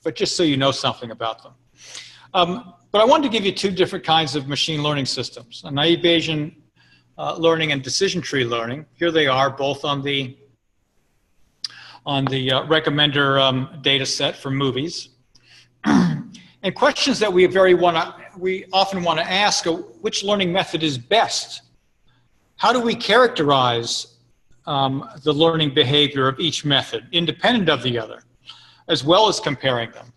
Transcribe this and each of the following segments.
but just so you know something about them. But I wanted to give you two different kinds of machine learning systems, a naive Bayesian learning and decision tree learning. Here they are, both on the recommender data set for movies. And questions that we often want to ask are, which learning method is best? How do we characterize the learning behavior of each method, independent of the other, as well as comparing them?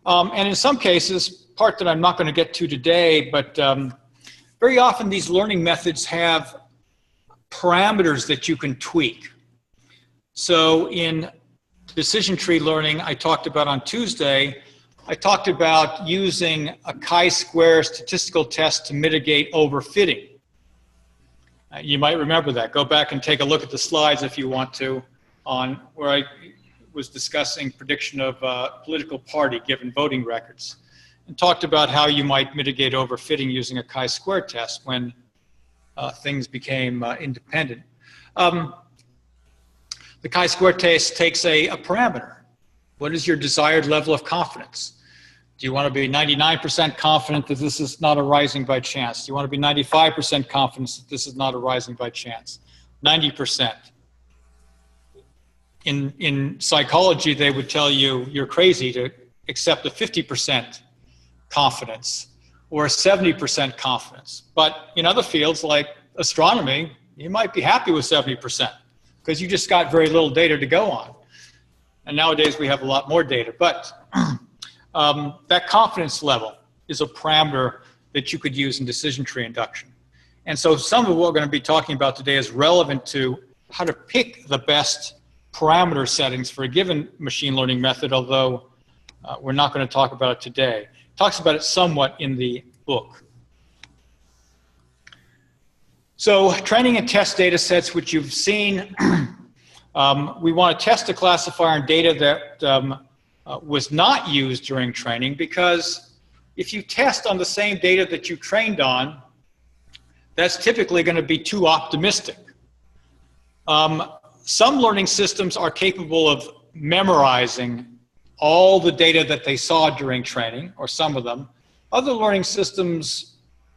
And in some cases, part that I'm not going to get to today, but very often these learning methods have parameters that you can tweak. So in decision tree learning I talked about on Tuesday, I talked about using a chi-square statistical test to mitigate overfitting. You might remember that. Go back and take a look at the slides if you want to, on where I was discussing prediction of political party given voting records, and talked about how you might mitigate overfitting using a chi-square test when things became independent. The chi-square test takes a parameter. What is your desired level of confidence? Do you want to be 99% confident that this is not arising by chance? Do you want to be 95% confident that this is not arising by chance? 90%. In psychology, they would tell you you're crazy to accept a 50% confidence or a 70% confidence. But in other fields like astronomy, you might be happy with 70% because you just got very little data to go on. And nowadays we have a lot more data. But that confidence level is a parameter that you could use in decision tree induction. And so some of what we're going to be talking about today is relevant to how to pick the best parameter settings for a given machine learning method, although we're not going to talk about it today. It talks about it somewhat in the book. So training and test data sets, which you've seen, we want to test a classifier in data that was not used during training, because if you test on the same data that you trained on, that's typically going to be too optimistic. Some learning systems are capable of memorizing all the data that they saw during training, or some of them. Other learning systems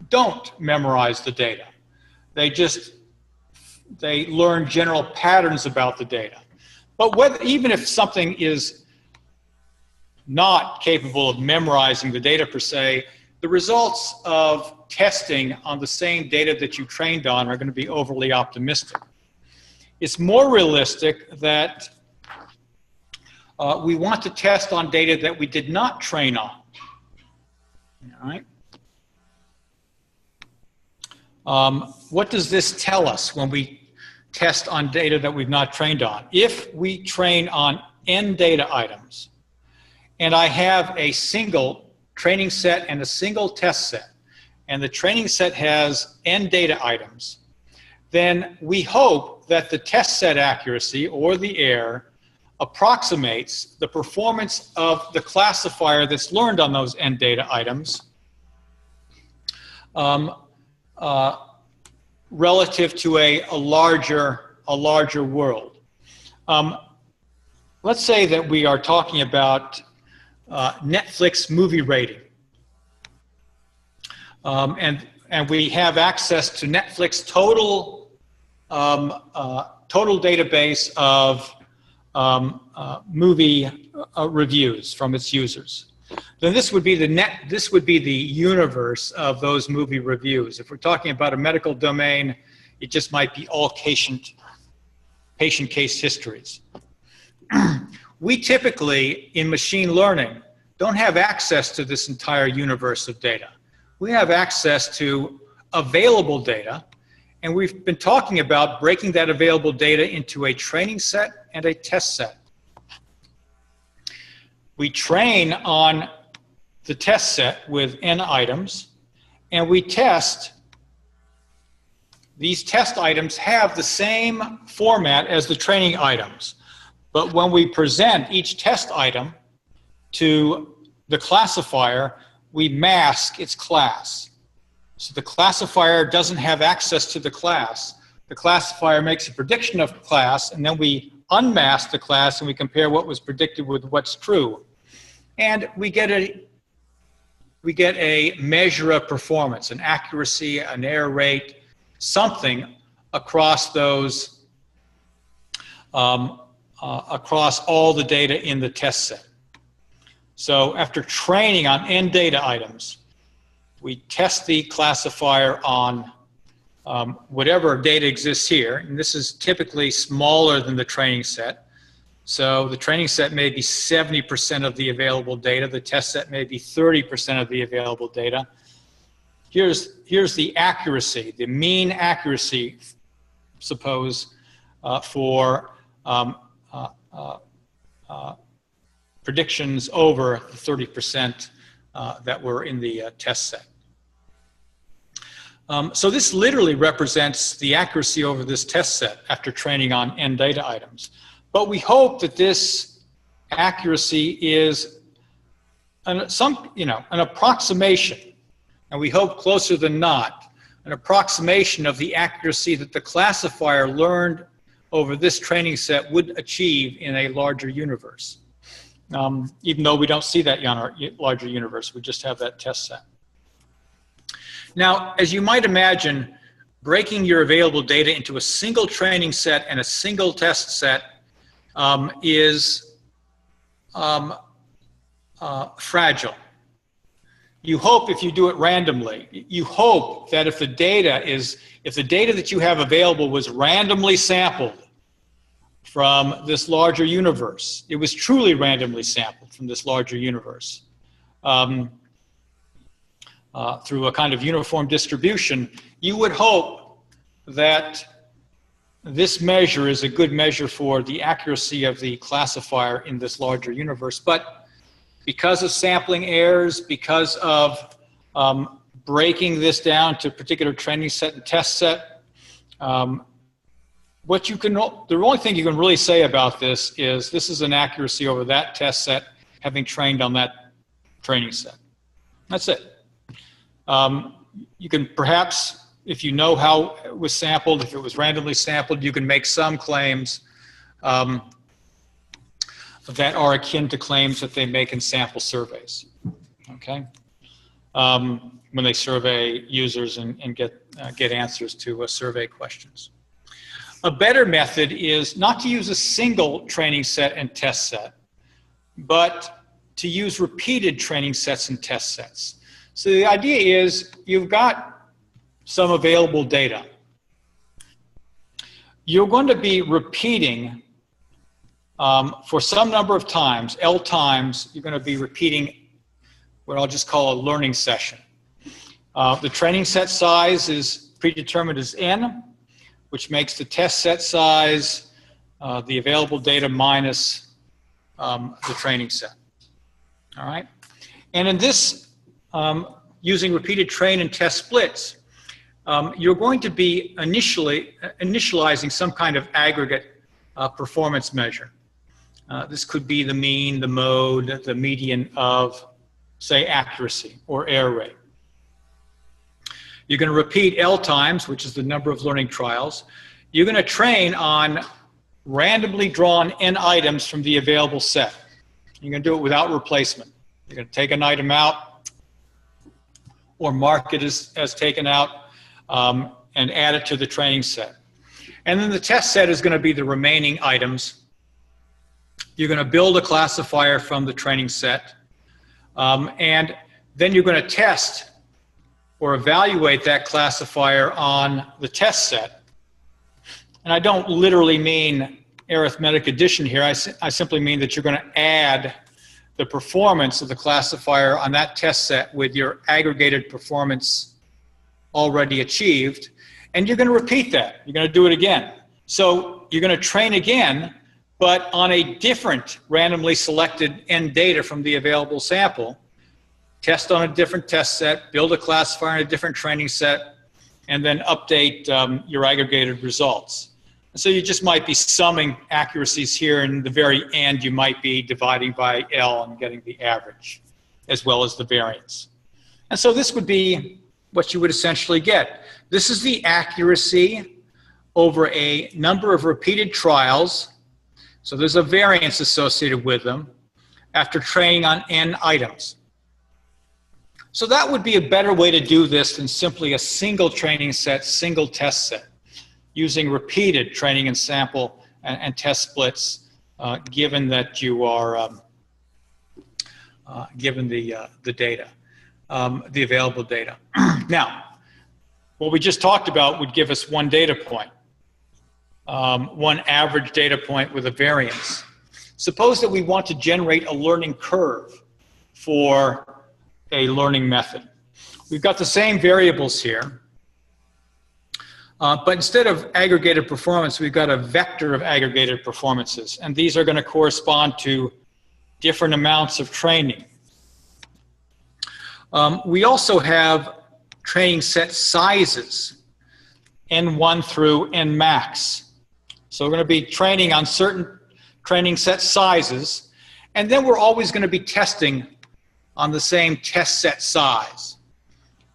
don't memorize the data. They learn general patterns about the data. But even if something is not capable of memorizing the data per se, the results of testing on the same data that you trained on are going to be overly optimistic. It's more realistic that we want to test on data that we did not train on. All right. What does this tell us when we test on data that we've not trained on? If we train on n data items, and I have a single training set and a single test set, and the training set has n data items, then we hope that the test set accuracy, or the error, approximates the performance of the classifier that's learned on those n data items relative to a larger world. Let's say that we are talking about Netflix movie rating. And we have access to Netflix total database of movie reviews from its users. Then this would be the universe of those movie reviews. If we're talking about a medical domain, it just might be all patient case histories. We typically, in machine learning, don't have access to this entire universe of data. We have access to available data, and we've been talking about breaking that available data into a training set and a test set. We train on the test set with n items, and we test. These test items have the same format as the training items, but when we present each test item to the classifier, we mask its class. So the classifier doesn't have access to the class. The classifier makes a prediction of class, and then we unmask the class and we compare what was predicted with what's true. And we get a measure of performance, an accuracy, an error rate, something across those, across all the data in the test set. So after training on n data items, we test the classifier on whatever data exists here, and this is typically smaller than the training set. So the training set may be 70% of the available data, the test set may be 30% of the available data. Here's the accuracy, the mean accuracy, suppose, for predictions over the 30% that were in the test set. So this literally represents the accuracy over this test set after training on n data items. But we hope that this accuracy is an approximation, and we hope closer than not, an approximation of the accuracy that the classifier learned over this training set would achieve in a larger universe. Even though we don't see that in our larger universe, we just have that test set. Now, as you might imagine, breaking your available data into a single training set and a single test set is fragile. You hope, if you do it randomly, you hope that if the data that you have available was randomly sampled from this larger universe, it was truly randomly sampled from this larger universe, through a kind of uniform distribution, you would hope that this measure is a good measure for the accuracy of the classifier in this larger universe. But because of sampling errors, because of breaking this down to a particular training set and test set, the only thing you can really say about this is an accuracy over that test set having trained on that training set. That's it. You can perhaps, if you know how it was sampled, if it was randomly sampled, you can make some claims that are akin to claims that they make in sample surveys, okay? When they survey users and get answers to survey questions. A better method is not to use a single training set and test set, but to use repeated training sets and test sets. So the idea is you've got some available data. You're going to be repeating for some number of times, L times, you're going to be repeating what I'll just call a learning session. The training set size is predetermined as n, which makes the test set size the available data minus the training set. All right? And in this, using repeated train and test splits, you're going to be initializing some kind of aggregate performance measure. This could be the mean, the mode, the median of, say, accuracy or error rate. You're going to repeat L times, which is the number of learning trials. You're going to train on randomly drawn n items from the available set. You're going to do it without replacement. You're going to take an item out or mark it as taken out and add it to the training set. And then the test set is going to be the remaining items. You're going to build a classifier from the training set. And then you're going to test or evaluate that classifier on the test set. And I don't literally mean arithmetic addition here. I simply mean that you're going to add the performance of the classifier on that test set with your aggregated performance already achieved. And you're going to repeat that. You're going to do it again. So you're going to train again, but on a different randomly selected n data from the available sample. Test on a different test set, build a classifier in a different training set, and then update your aggregated results. And so you just might be summing accuracies here, and in the very end you might be dividing by L and getting the average, as well as the variance. And so this would be what you would essentially get. This is the accuracy over a number of repeated trials. So there's a variance associated with them. after training on n items. So that would be a better way to do this than simply a single training set, single test set, using repeated training and sample and test splits, given that you are given the data, the available data. Now, what we just talked about would give us one data point, one average data point with a variance. Suppose that we want to generate a learning curve for a learning method. We've got the same variables here, but instead of aggregated performance, we've got a vector of aggregated performances, and these are going to correspond to different amounts of training. We also have training set sizes, N1 through N max. So we're going to be training on certain training set sizes, and then we're always going to be testing on the same test set size.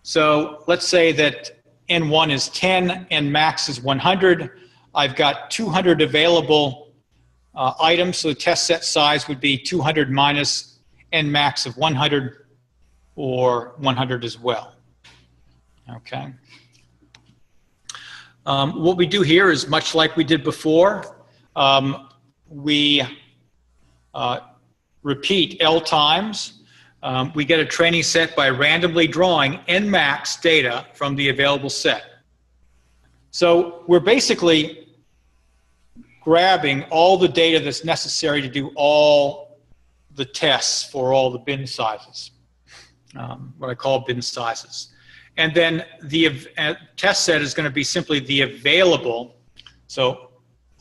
So let's say that N1 is 10, N max is 100. I've got 200 available items, so the test set size would be 200 minus N max of 100, or 100 as well. Okay. What we do here is much like we did before. We repeat L times. We get a training set by randomly drawing N max data from the available set. So we're basically grabbing all the data that's necessary to do all the tests for all the bin sizes, what I call bin sizes. And then the test set is going to be simply the available. So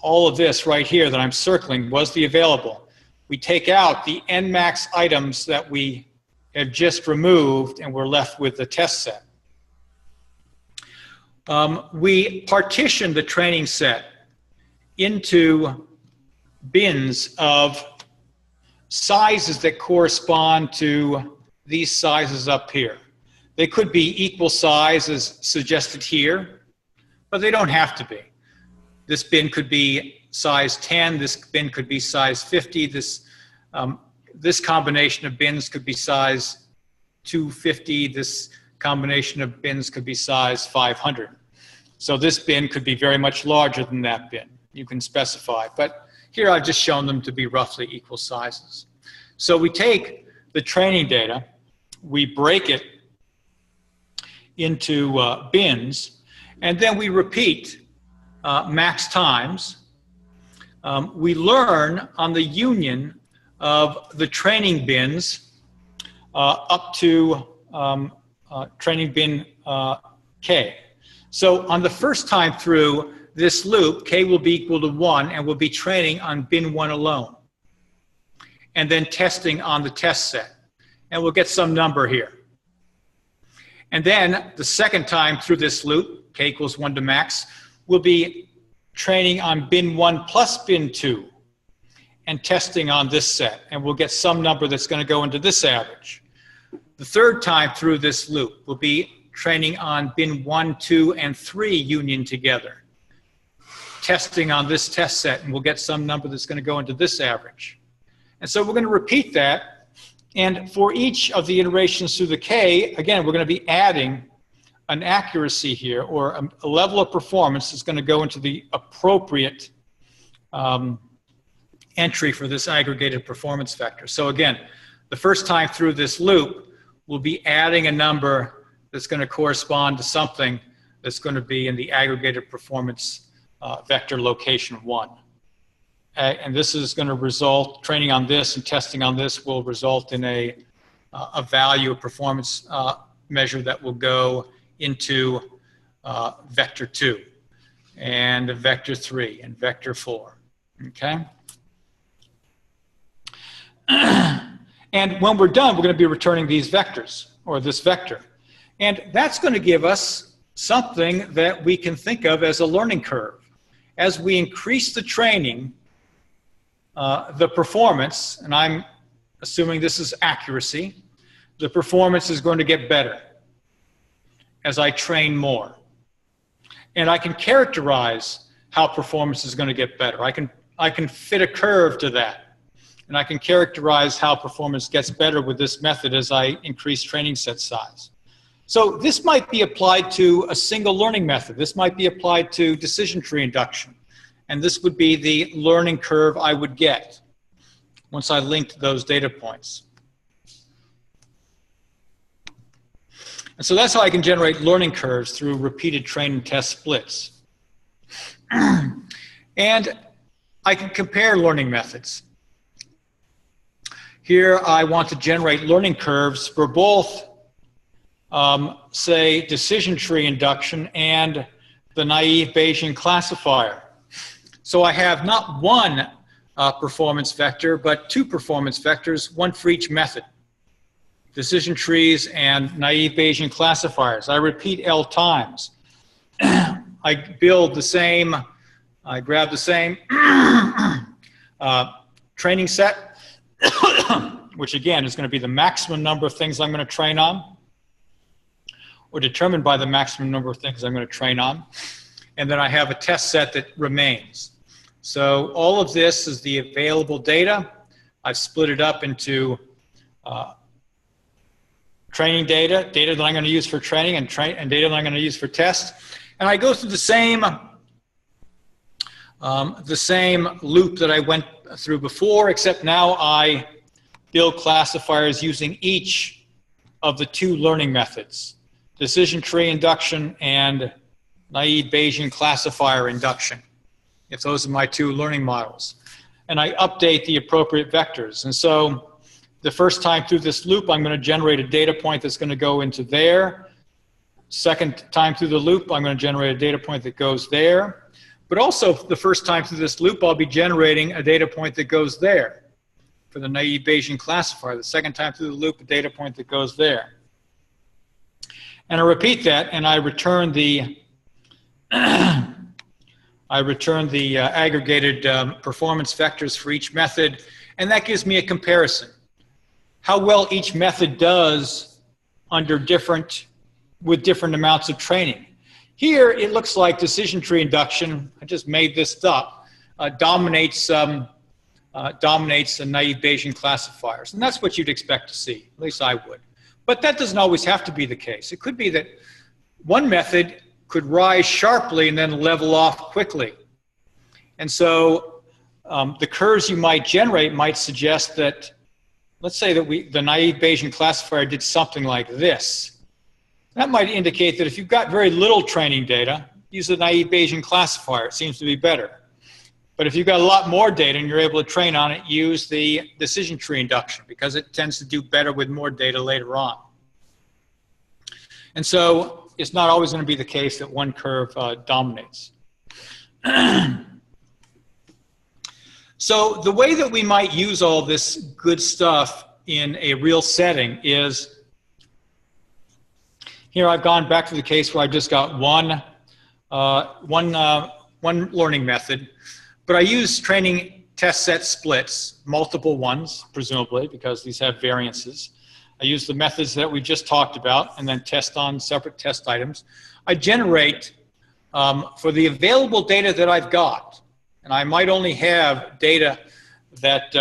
all of this right here that I'm circling was the available. We take out the N max items that we have just removed, and we're left with the test set. We partition the training set into bins of sizes that correspond to these sizes up here. They could be equal size as suggested here, but they don't have to be. This bin could be size 10, this bin could be size 50, this combination of bins could be size 250, this combination of bins could be size 500. So this bin could be very much larger than that bin. You can specify, but here I've just shown them to be roughly equal sizes. So we take the training data, we break it into bins, and then we repeat max times. We learn on the union of the training bins up to training bin K. So on the first time through this loop, K will be equal to 1, and we'll be training on bin 1 alone, and then testing on the test set. And we'll get some number here. And then the second time through this loop, K equals 1 to max, we'll be training on bin 1 plus bin 2 and testing on this set. And we'll get some number that's going to go into this average. The third time through this loop, we'll be training on bin 1, 2, and 3 union together, testing on this test set, and we'll get some number that's going to go into this average. And so we're going to repeat that. And for each of the iterations through the K, again, we're going to be adding an accuracy here, or a level of performance that's going to go into the appropriate entry for this aggregated performance vector. So again, the first time through this loop, we'll be adding a number that's going to correspond to something that's going to be in the aggregated performance vector location 1. And this is going to result, training on this and testing on this will result in a value of performance measure that will go into vector 2 and vector 3 and vector 4, okay? And when we're done, we're going to be returning these vectors, or this vector. And that's going to give us something that we can think of as a learning curve. As we increase the training, the performance, and I'm assuming this is accuracy, the performance is going to get better as I train more. And I can characterize how performance is going to get better. I can fit a curve to that. And I can characterize how performance gets better with this method as I increase training set size. So this might be applied to a single learning method. This might be applied to decision tree induction. And this would be the learning curve I would get once I linked those data points. And so that's how I can generate learning curves through repeated train and test splits. And I can compare learning methods. Here I want to generate learning curves for both, say, decision tree induction and the naive Bayesian classifier. So I have not one performance vector, but two performance vectors, one for each method. Decision trees and naive Bayesian classifiers. I repeat L times. I build the same, I grab the same training set, which again is going to be the maximum number of things I'm going to train on, or determined by the maximum number of things I'm going to train on. And then I have a test set that remains. So all of this is the available data. I've split it up into training data, data that I'm going to use for training, and data that I'm going to use for test. And I go through the same loop that I went through before, except now I build classifiers using each of the two learning methods, decision tree induction and naive Bayesian classifier induction, if those are my two learning models. And I update the appropriate vectors. And so the first time through this loop, I'm going to generate a data point that's going to go into there. Second time through the loop, I'm going to generate a data point that goes there. But also the first time through this loop, I'll be generating a data point that goes there for the naive Bayesian classifier. The second time through the loop, a data point that goes there. And I repeat that, and I return the aggregated performance vectors for each method, and that gives me a comparison. How well each method does under with different amounts of training. Here, it looks like decision tree induction, I just made this up, dominates the naive Bayesian classifiers. And that's what you'd expect to see, at least I would. But that doesn't always have to be the case. It could be that one method could rise sharply and then level off quickly. And so the curves you might generate might suggest that, let's say that the naive Bayesian classifier did something like this. That might indicate that if you've got very little training data, use the naive Bayesian classifier. It seems to be better. But if you've got a lot more data and you're able to train on it, use the decision tree induction because it tends to do better with more data later on. And so it's not always going to be the case that one curve dominates. So the way that we might use all this good stuff in a real setting is, here I've gone back to the case where I've just got one learning method, but I use training test set splits, multiple ones, presumably, because these have variances. I use the methods that we just talked about and then test on separate test items. I generate for the available data that I've got, and I might only have data that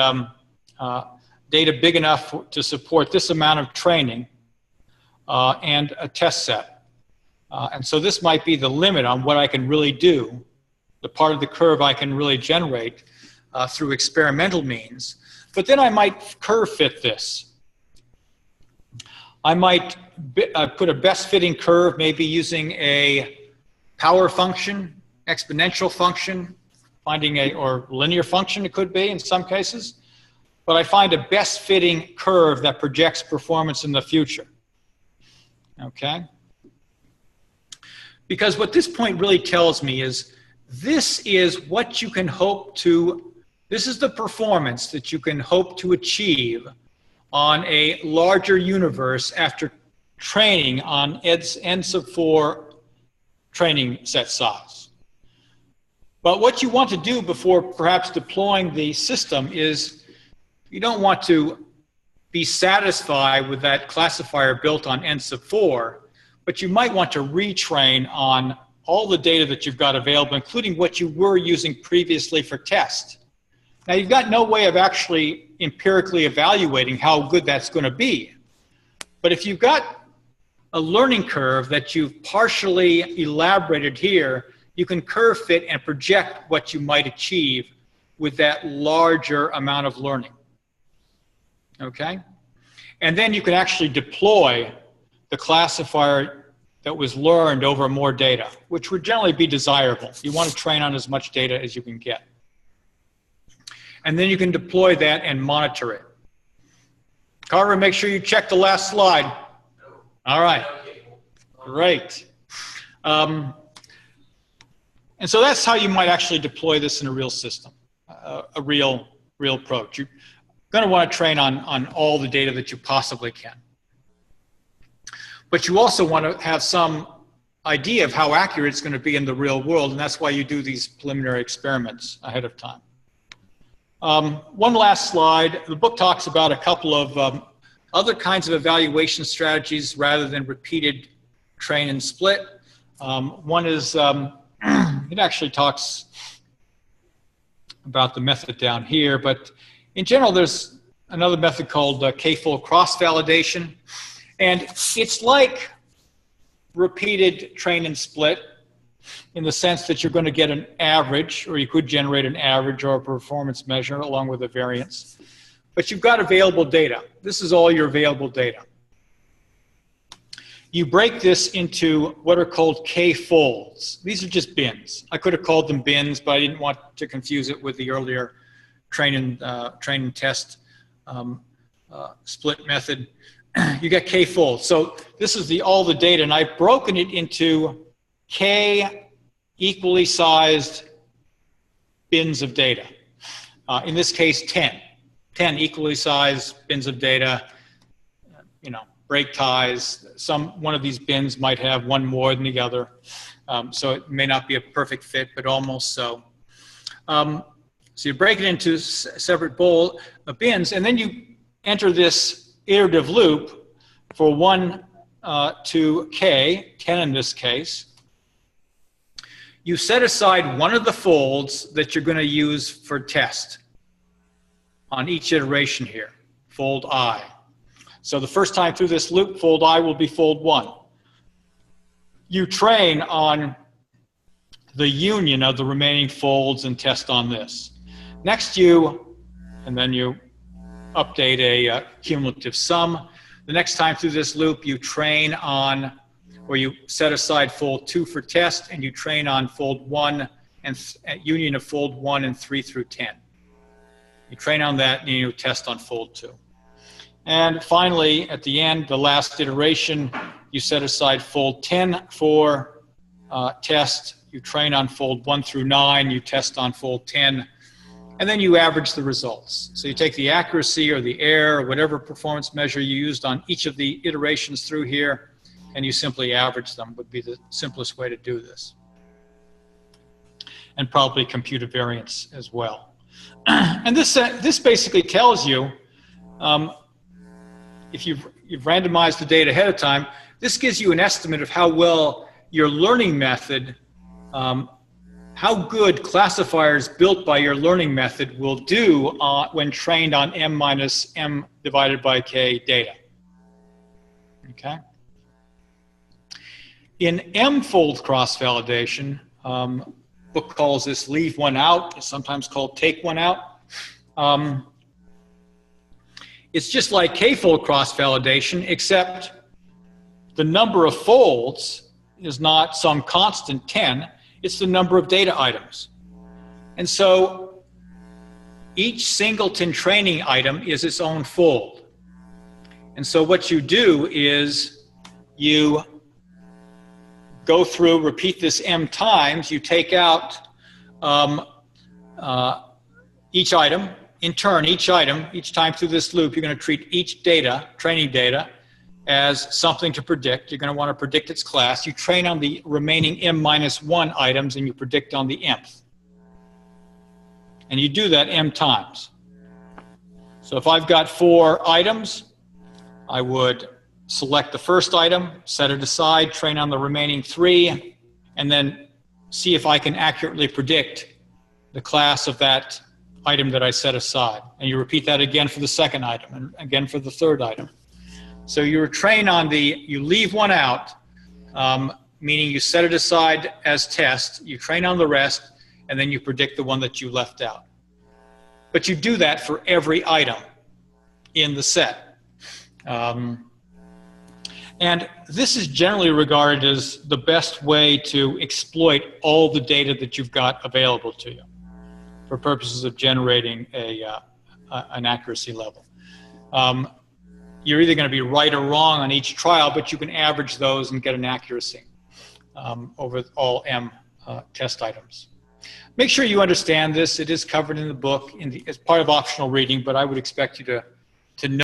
data big enough to support this amount of training and a test set. And so this might be the limit on what I can really do, the part of the curve I can really generate through experimental means. But then I might curve fit this. I might put a best fitting curve, maybe using a power function, exponential function, or linear function it could be in some cases. But I find a best fitting curve that projects performance in the future. Okay? Because what this point really tells me is this is what you can hope to, this is the performance that you can hope to achieve on a larger universe after training on N sub 4 training set size. But what you want to do before perhaps deploying the system is you don't want to be satisfied with that classifier built on N sub 4, but you might want to retrain on all the data that you've got available, including what you were using previously for test. Now, you've got no way of actually empirically evaluating how good that's going to be. But if you've got a learning curve that you've partially elaborated here, you can curve fit and project what you might achieve with that larger amount of learning. Okay? And then you can actually deploy the classifier that was learned over more data, which would generally be desirable. You want to train on as much data as you can get. And then you can deploy that and monitor it. Carver, make sure you check the last slide. All right. Great. And so that's how you might actually deploy this in a real system, a real approach. You're going to want to train on all the data that you possibly can. But you also want to have some idea of how accurate it's going to be in the real world, and that's why you do these preliminary experiments ahead of time. One last slide. The book talks about a couple of other kinds of evaluation strategies rather than repeated train and split. One is, it actually talks about the method down here, but in general, there's another method called k-fold cross-validation. And it's like repeated train and split in the sense that you're going to get an average, or you could generate an average or a performance measure along with a variance. But you've got available data. This is all your available data. You break this into what are called k-folds. These are just bins. I could have called them bins, but I didn't want to confuse it with the earlier train and test split method. You get k-folds. So this is all the data, and I've broken it into k equally sized bins of data. In this case, 10 equally sized bins of data. You know, break ties. One of these bins might have one more than the other, so it may not be a perfect fit, but almost so. So you break it into separate bins, and then you enter this iterative loop for 1 to k, 10 in this case. You set aside one of the folds that you're going to use for test on each iteration here, fold I. So the first time through this loop, fold I will be fold 1. You train on the union of the remaining folds and test on this. Next and then you update a cumulative sum. The next time through this loop, you train on, or you set aside fold 2 for test, and you train on fold 1 and union of fold 1 and 3 through 10. You train on that, and you test on fold 2. And finally, at the end, the last iteration, you set aside fold 10 for test. You train on fold 1 through 9. You test on fold 10. And then you average the results. So you take the accuracy or the error or whatever performance measure you used on each of the iterations through here, and you simply average them would be the simplest way to do this. And probably compute a variance as well. And this basically tells you, if you've randomized the data ahead of time, this gives you an estimate of how well your learning method, how good classifiers built by your learning method will do when trained on m minus m divided by k data. Okay? In m-fold cross-validation, book calls this leave one out. It's sometimes called take one out. It's just like k-fold cross-validation, except the number of folds is not some constant 10. It's the number of data items. And so each singleton training item is its own fold. And so what you do is you go through, repeat this m times, you take out each item. In turn, each time through this loop, you're going to treat each training data, as something to predict. You're going to want to predict its class. You train on the remaining m-1 items, and you predict on the mth. And you do that m times. So if I've got 4 items, I would select the first item, set it aside, train on the remaining 3, and then see if I can accurately predict the class of that item that I set aside. And you repeat that again for the second item and again for the third item. So you train on you leave one out, meaning you set it aside as test, you train on the rest, and then you predict the one that you left out. But you do that for every item in the set. And this is generally regarded as the best way to exploit all the data that you've got available to you for purposes of generating an accuracy level. You're either going to be right or wrong on each trial, but you can average those and get an accuracy over all M test items. Make sure you understand this. It is covered in the book as part of optional reading, but I would expect you to know